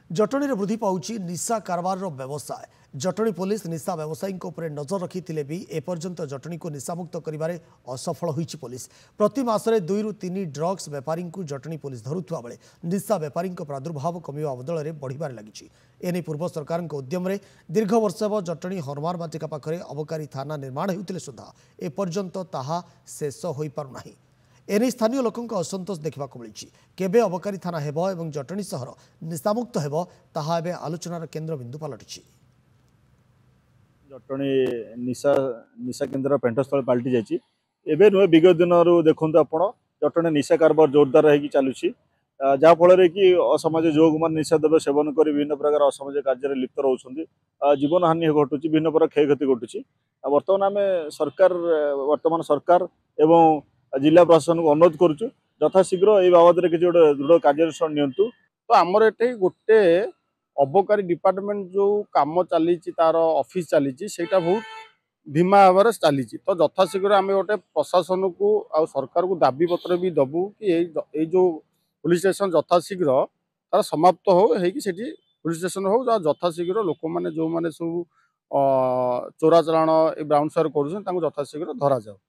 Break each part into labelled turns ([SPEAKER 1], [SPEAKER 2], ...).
[SPEAKER 1] जटणी वृद्धि पाउछि निशा कारबार व्यवसाय। जटणी पुलिस निशा व्यवसायी नजर रखी भी एपर्यंत जटणी को निशामुक्त करिबारे असफल होइछि पुलिस। प्रति मासरे 2 ରୁ 3 ड्रग्स व्यापारी को जटणी पुलिस धरुवा बेले निशा व्यापारी प्रादुर्भाव कमिवा बदल में बढ़िबार लागिछि। एने पूर्व सरकार उद्यम दीर्घ वर्ष हेब जटणी हनुमान बाटिका पाखरे अबकारी थाना निर्माण हेउतिले सुद्धा एपर्यंत ताहा शेष होई पारुनाही। एने स्थानीय लोकों असंतोष देखा मिली। केबे अबकारी थाना हेब एवं जटणी सहर निशामुक्त हेब ताहा एबे आलोचनार केन्द्र बिंदु पलटिछि।
[SPEAKER 2] जटणी निशा निशा केन्द्र पेंटस्थल पलटि जाइए। एवं नुहे विगत दिन देखूँ आप जटणी निशा कारबार जोरदार होगी चलुची, जहाँफल कि असामाजिक जो मैंने निशा द्रव्य सेवन कर विभिन्न प्रकार असामाजिक कार्य लिप्त रोचे, जीवन हानि घटुची, विभिन्न प्रकार क्षयक्षति घटुची। बर्तमान आम सरकार एवं जिला प्रशासन को अनुरोध करुचु यथाशीघ्र ये बाबद में किसी गोटे दृढ़ कार्यानुष्ठान नियंतु।
[SPEAKER 3] तो आमर ये गोटे अबकारी डिपार्टमेंट जो कम चली तार ऑफिस चली बहुत धीमा भाव चली। तो यथाशीघ्र आम गोटे प्रशासन को आ सरकार को दाबी पत्र भी दबू कि ये जो पुलिस स्टेशन यथाशीघ्र तार समाप्त हो पुलिस स्टेशन हो यथाशीघ्र लोक मैंने जो मैंने सब चोरा चलाण ब्राउन सुगर कर यथाशीघ्र धरा जाओ।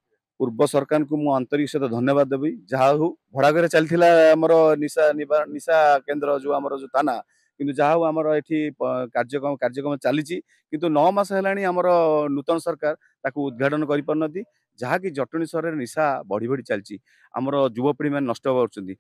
[SPEAKER 4] पूर्व सरकार को मुझे आंतरिक सहित धन्यवाद देवी। जहाँ हो भड़ाघर चलता आमर निशा निशा केन्द्र जो आमर जो थाना किंतु जहाँ हो आमर ये कार्यक्रम चली किंतु 9 मास है आमर नूतन सरकार ताकू उद्घाटन कर पारती। जहाँकि जटणी सहर निशा बढ़ी बढ़ी चलती आमर युवपीढ़ी मैंने नष्ट कर।